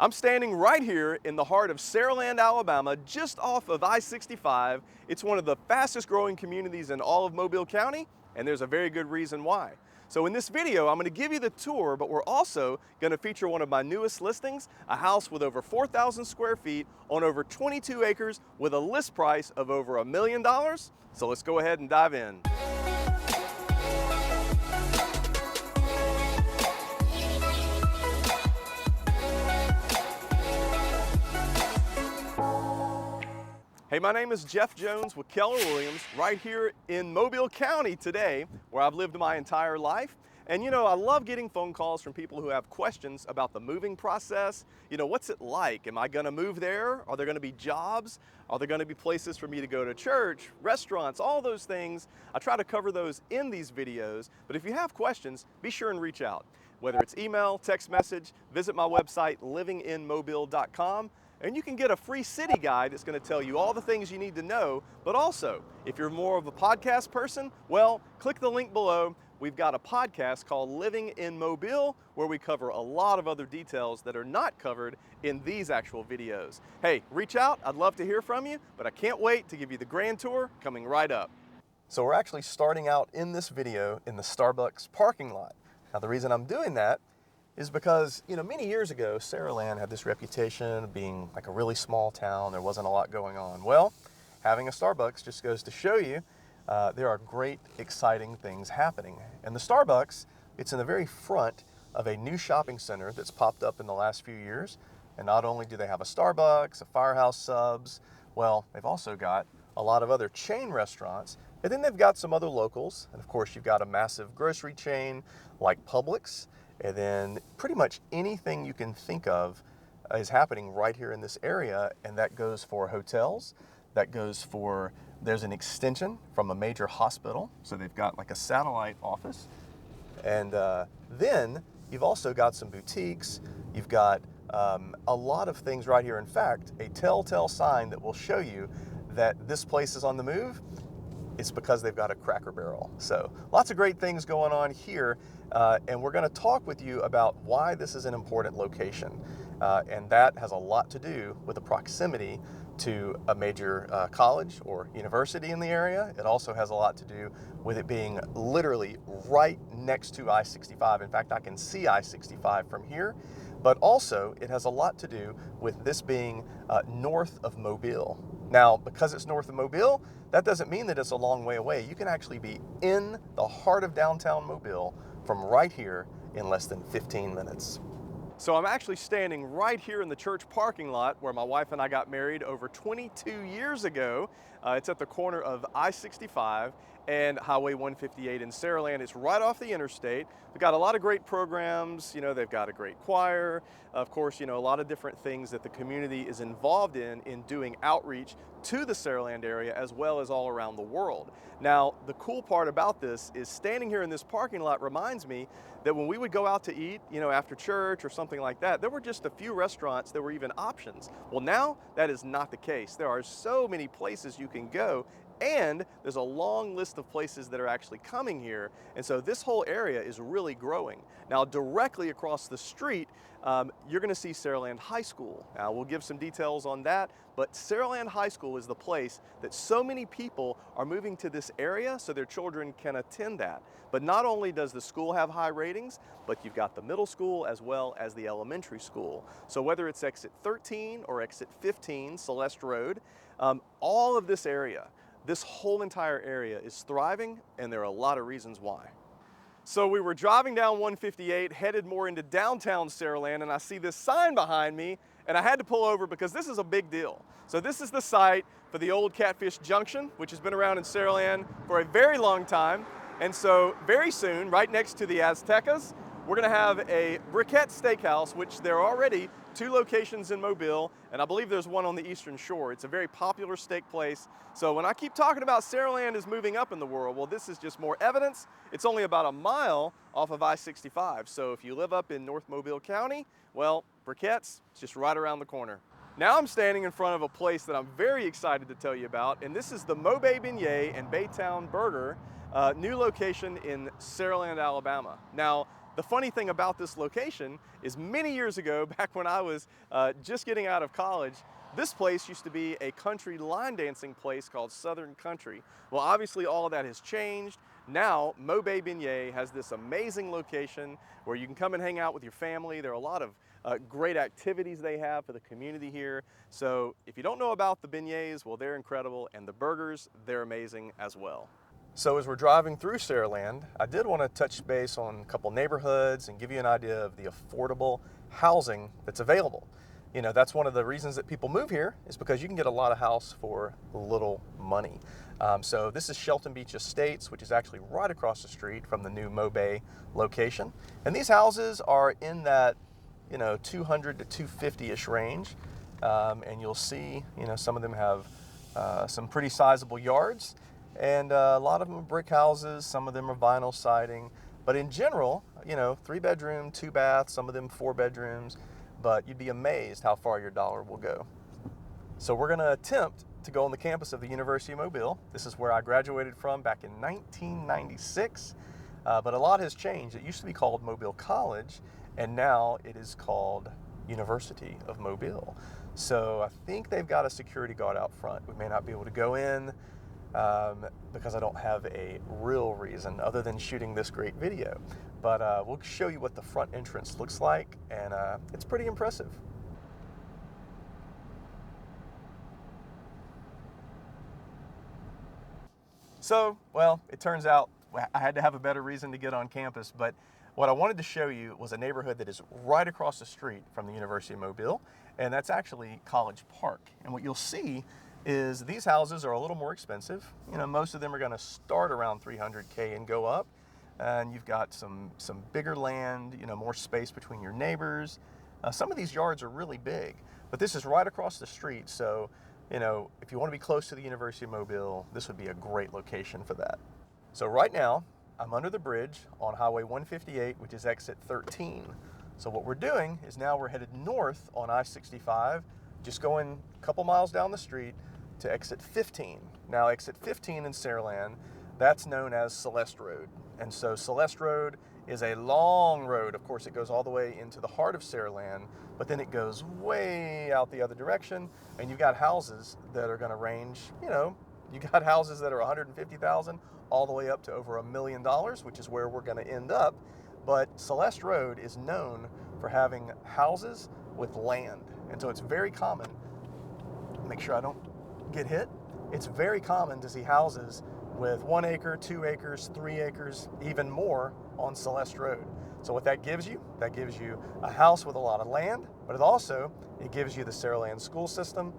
I'm standing right here in the heart of Saraland, Alabama, just off of I-65. It's one of the fastest growing communities in all of Mobile County, and there's a very good reason why. So in this video, I'm going to give you the tour, but we're also going to feature one of my newest listings, a house with over 4,000 square feet on over 22 acres with a list price of over $1 million. So let's go ahead and dive in. Hey, my name is Jeff Jones with Keller Williams, right here in Mobile County today, where I've lived my entire life. And you know, I love getting phone calls from people who have questions about the moving process. You know, what's it like? Am I gonna move there? Are there gonna be jobs? Are there gonna be places for me to go to church, restaurants, all those things? I try to cover those in these videos, but if you have questions, be sure and reach out. Whether it's email, text message, visit my website, livinginmobile.com. And you can get a free city guide that's going to tell you all the things you need to know. But also, if you're more of a podcast person, well, click the link below. We've got a podcast called Living in Mobile, where we cover a lot of other details that are not covered in these actual videos. Hey, reach out. I'd love to hear from you, but I can't wait to give you the grand tour coming right up. So we're actually starting out in this video in the Starbucks parking lot. Now, the reason I'm doing that is because, you know, many years ago, Saraland had this reputation of being like a really small town. There wasn't a lot going on. Well, having a Starbucks just goes to show you there are great, exciting things happening. And the Starbucks, it's in the very front of a new shopping center that's popped up in the last few years. And not only do they have a Starbucks, a Firehouse Subs, well, they've also got a lot of other chain restaurants. And then they've got some other locals. And of course, you've got a massive grocery chain like Publix. And then pretty much anything you can think of is happening right here in this area, and that goes for hotels, that goes for, there's an extension from a major hospital, so they've got like a satellite office. And then you've also got some boutiques, you've got a lot of things right here. In fact, a telltale sign that will show you that this place is on the move. It's because they've got a Cracker Barrel. So lots of great things going on here. And we're going to talk with you about why this is an important location. And that has a lot to do with the proximity to a major college or university in the area. It also has a lot to do with it being literally right next to I-65. In fact, I can see I-65 from here. But also, it has a lot to do with this being north of Mobile. Now, because it's north of Mobile, that doesn't mean that it's a long way away. You can actually be in the heart of downtown Mobile from right here in less than 15 minutes. So I'm actually standing right here in the church parking lot where my wife and I got married over 22 years ago. It's at the corner of I-65 and Highway 158 in Saraland. It's right off the interstate. We've got a lot of great programs. You know, they've got a great choir. Of course, you know, a lot of different things that the community is involved in doing outreach to the Saraland area as well as all around the world. Now, the cool part about this is standing here in this parking lot reminds me that when we would go out to eat, you know, after church or something like that, there were just a few restaurants that were even options. Well, now that is not the case. There are so many places you can go, and there's a long list of places that are actually coming here. And so this whole area is really growing. Now, directly across the street, you're gonna see Saraland High School. Now, we'll give some details on that, but Saraland High School is the place that so many people are moving to this area so their children can attend that. But not only does the school have high ratings, but you've got the middle school as well as the elementary school. So whether it's exit 13 or exit 15, Celeste Road, all of this area, this whole entire area is thriving, and there are a lot of reasons why. So we were driving down 158, headed more into downtown Saraland, and I see this sign behind me, and I had to pull over because this is a big deal. So this is the site for the old Catfish Junction, which has been around in Saraland for a very long time. And so very soon, right next to the Aztecas, we're gonna have a Briquette Steakhouse, which there are already 2 locations in Mobile, and I believe there's one on the Eastern Shore. It's a very popular steak place. So when I keep talking about Saraland is moving up in the world, well, this is just more evidence. It's only about a mile off of I-65. So if you live up in North Mobile County, well, Briquette's just right around the corner. Now I'm standing in front of a place that I'm very excited to tell you about, and this is the Mobe Beignet and Baytown Burger, new location in Saraland, Alabama. Now, The funny thing about this location is many years ago, back when I was just getting out of college, this place used to be a country line dancing place called Southern Country. Well, obviously all of that has changed. Now, Maubay Beignet has this amazing location where you can come and hang out with your family. There are a lot of great activities they have for the community here. So if you don't know about the beignets, well, they're incredible, and the burgers, they're amazing as well. So as we're driving through Saraland, I did want to touch base on a couple neighborhoods and give you an idea of the affordable housing that's available. You know, that's one of the reasons that people move here, is because you can get a lot of house for little money. So this is Shelton Beach Estates, which is actually right across the street from the new Maubay location. And these houses are in that, you know, 200 to 250-ish range. And you'll see, you know, some of them have some pretty sizable yards, and a lot of them are brick houses, some of them are vinyl siding. But in general, you know, 3-bedroom, 2 baths, some of them 4 bedrooms, but you'd be amazed how far your dollar will go. So we're gonna attempt to go on the campus of the University of Mobile. This is where I graduated from back in 1996, but a lot has changed. It used to be called Mobile College, and now it is called University of Mobile. So I think they've got a security guard out front. We may not be able to go in because I don't have a real reason other than shooting this great video. But we'll show you what the front entrance looks like, and it's pretty impressive. So, well, it turns out I had to have a better reason to get on campus, but what I wanted to show you was a neighborhood that is right across the street from the University of Mobile, and that's actually College Park. And what you'll see is these houses are a little more expensive. You know, most of them are going to start around $300K and go up. And you've got some bigger land, you know, more space between your neighbors. Some of these yards are really big, but this is right across the street. So, you know, if you want to be close to the University of Mobile, this would be a great location for that. So right now, I'm under the bridge on Highway 158, which is exit 13. So what we're doing is now we're headed north on I-65, just going a couple miles down the street to exit 15. Now exit 15 in Saraland, that's known as Celeste Road. And so Celeste Road is a long road. Of course, it goes all the way into the heart of Saraland, but then it goes way out the other direction, and you've got houses that are going to range, you know, you got houses that are 150,000 all the way up to over $1 million, which is where we're going to end up. But Celeste Road is known for having houses with land. And so it's very common, make sure I don't get hit, it's very common to see houses with 1 acre, 2 acres, 3 acres, even more on Celeste Road. So what that gives you a house with a lot of land, but it gives you the Saraland School System,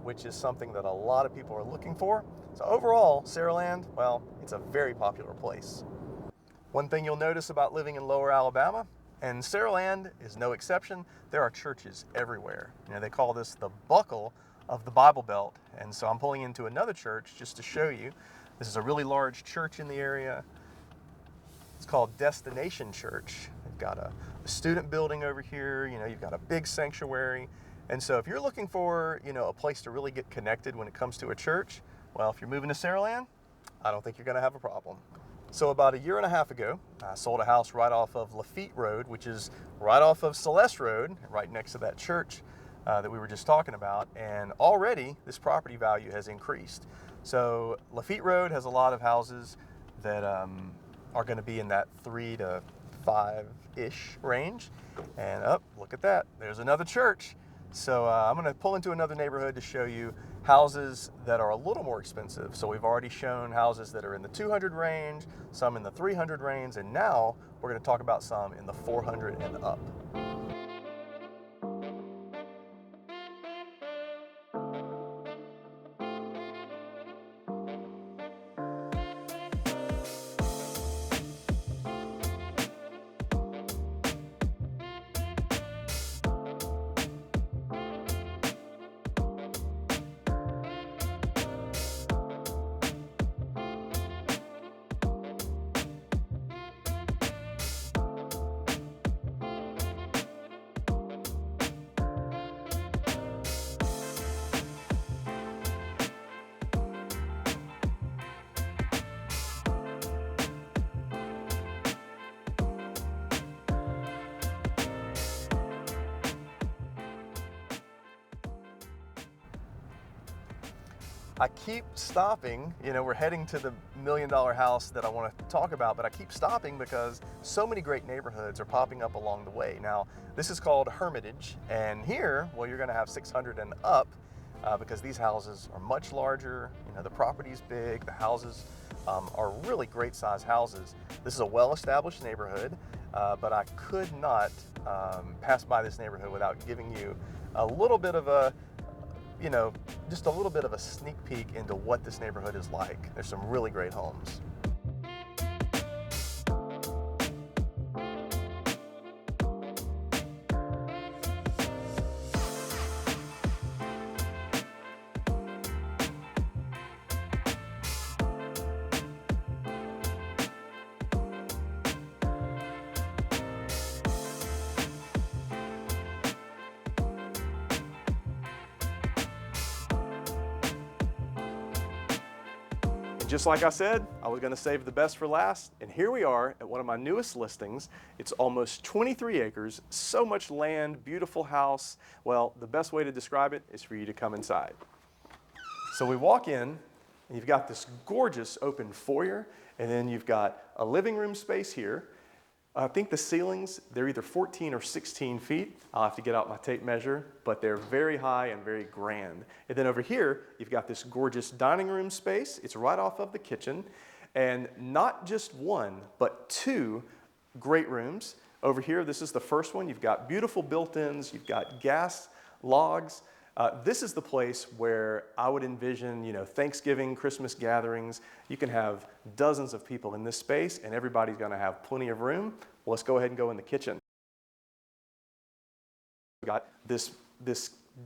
which is something that a lot of people are looking for. So overall, Saraland, well, it's a very popular place. One thing you'll notice about living in Lower Alabama, and Saraland is no exception, there are churches everywhere. You know, they call this the buckle of the Bible Belt. And so I'm pulling into another church just to show you. This is a really large church in the area. It's called Destination Church. They've got a student building over here. You know, you've got a big sanctuary. And so if you're looking for, you know, a place to really get connected when it comes to a church, well, if you're moving to Saraland, I don't think you're going to have a problem. So about 1.5 years ago, I sold a house right off of Lafitte Road, which is right off of Celeste Road, right next to that church that we were just talking about. And already this property value has increased. So Lafitte Road has a lot of houses that are going to be in that 3 to 5-ish range. And look at that, there's another church. So I'm going to pull into another neighborhood to show you houses that are a little more expensive. So we've already shown houses that are in the 200 range, some in the 300 range, and now we're going to talk about some in the 400 and up. I keep stopping. You know, we're heading to the $1 million house that I want to talk about, but I keep stopping because so many great neighborhoods are popping up along the way. Now, this is called Hermitage, and here, well, you're going to have 600 and up because these houses are much larger. You know, the property's big, the houses are really great size houses. This is a well-established neighborhood, but I could not pass by this neighborhood without giving you a little bit of a, you know, just a little bit of a sneak peek into what this neighborhood is like. There's some really great homes. Just like I said, I was going to save the best for last, and here we are at one of my newest listings. It's almost 23 acres, so much land, beautiful house. Well, the best way to describe it is for you to come inside. So we walk in, and you've got this gorgeous open foyer, and then you've got a living room space here. I think the ceilings, they're either 14 or 16 feet. I'll have to get out my tape measure, but they're very high and very grand. And then over here, you've got this gorgeous dining room space. It's right off of the kitchen. And not just one, but two great rooms. Over here, this is the first one. You've got beautiful built-ins. You've got gas logs. This is the place where I would envision, you know, Thanksgiving, Christmas gatherings. You can have dozens of people in this space, and everybody's going to have plenty of room. Well, let's go ahead and go in the kitchen. We've got this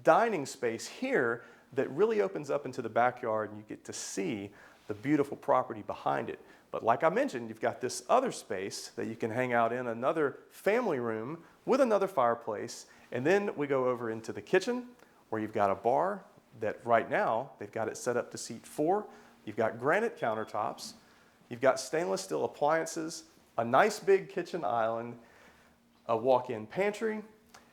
dining space here that really opens up into the backyard, and you get to see the beautiful property behind it. But like I mentioned, you've got this other space that you can hang out in, another family room with another fireplace, and then we go over into the kitchen, where you've got a bar that right now they've got it set up to seat 4. You've got granite countertops. You've got stainless steel appliances, a nice big kitchen island, a walk-in pantry,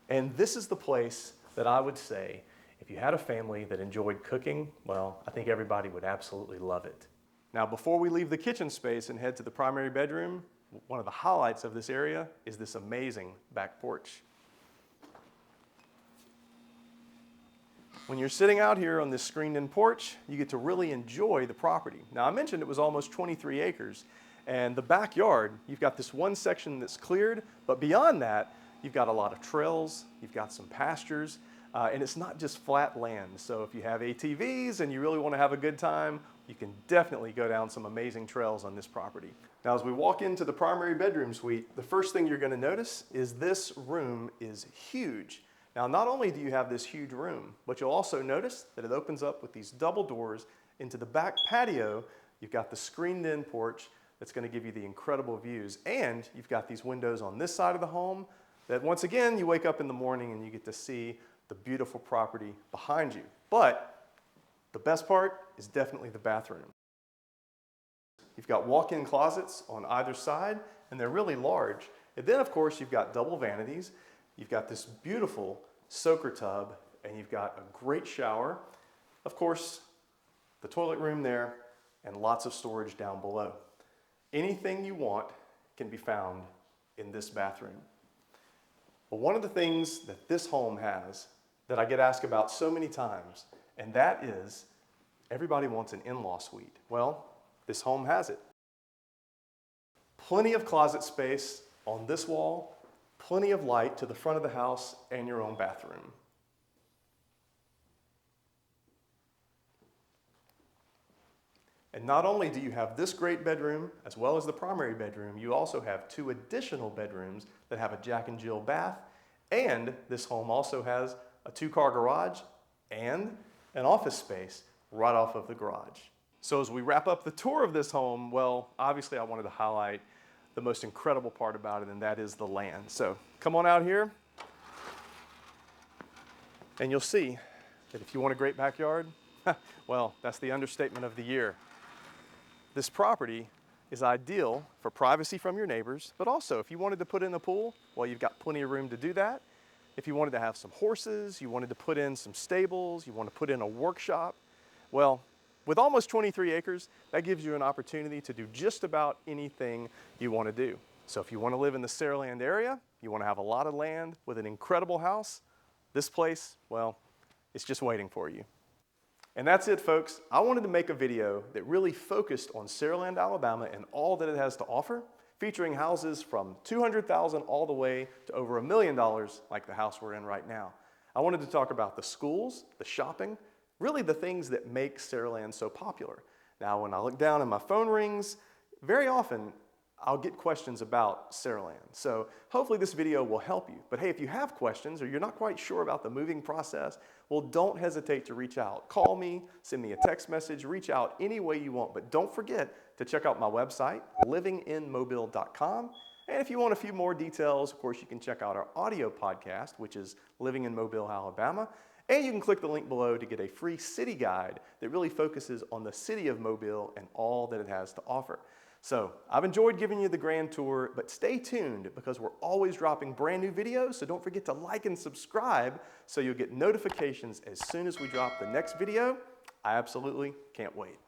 and this is the place that I would say if you had a family that enjoyed cooking, well, I think everybody would absolutely love it. Now, before we leave the kitchen space and head to the primary bedroom, one of the highlights of this area is this amazing back porch. When you're sitting out here on this screened-in porch, you get to really enjoy the property. Now, I mentioned it was almost 23 acres, and the backyard, you've got this one section that's cleared, but beyond that, you've got a lot of trails, you've got some pastures, and it's not just flat land. So if you have ATVs and you really want to have a good time, you can definitely go down some amazing trails on this property. Now, as we walk into the primary bedroom suite, the first thing you're going to notice is this room is huge. Now, not only do you have this huge room, but you'll also notice that it opens up with these double doors into the back patio. You've got the screened-in porch that's going to give you the incredible views, and you've got these windows on this side of the home that, once again, you wake up in the morning and you get to see the beautiful property behind you. But the best part is definitely the bathroom. You've got walk-in closets on either side, and they're really large. And then, of course, you've got double vanities. You've got this beautiful soaker tub, and you've got a great shower. Of course, the toilet room there, and lots of storage down below. Anything you want can be found in this bathroom. Well, one of the things that this home has that I get asked about so many times, and that is everybody wants an in-law suite. Well, this home has it. Plenty of closet space on this wall, plenty of light to the front of the house, and your own bathroom. And not only do you have this great bedroom, as well as the primary bedroom, you also have 2 additional bedrooms that have a Jack and Jill bath, and this home also has a 2-car garage and an office space right off of the garage. So as we wrap up the tour of this home, well, obviously I wanted to highlight the most incredible part about it, and that is the land. So come on out here, and you'll see that if you want a great backyard, well, that's the understatement of the year. This property is ideal for privacy from your neighbors, but also if you wanted to put in a pool, well, you've got plenty of room to do that. If you wanted to have some horses, you wanted to put in some stables, you want to put in a workshop, well, With almost 23 acres, that gives you an opportunity to do just about anything you want to do. So if you want to live in the Saraland area, you want to have a lot of land with an incredible house, this place, well, it's just waiting for you. And that's it, folks. I wanted to make a video that really focused on Saraland, Alabama and all that it has to offer, featuring houses from $200,000 all the way to over $1 million like the house we're in right now. I wanted to talk about the schools, the shopping, really the things that make Saraland so popular. Now, when I look down and my phone rings, very often I'll get questions about Saraland. So hopefully this video will help you. But hey, if you have questions or you're not quite sure about the moving process, well, don't hesitate to reach out. Call me, send me a text message, reach out any way you want. But don't forget to check out my website, livinginmobile.com. And if you want a few more details, of course, you can check out our audio podcast, which is Living in Mobile, Alabama. And you can click the link below to get a free city guide that really focuses on the city of Mobile and all that it has to offer. So I've enjoyed giving you the grand tour, but stay tuned because we're always dropping brand new videos. So don't forget to like and subscribe so you'll get notifications as soon as we drop the next video. I absolutely can't wait.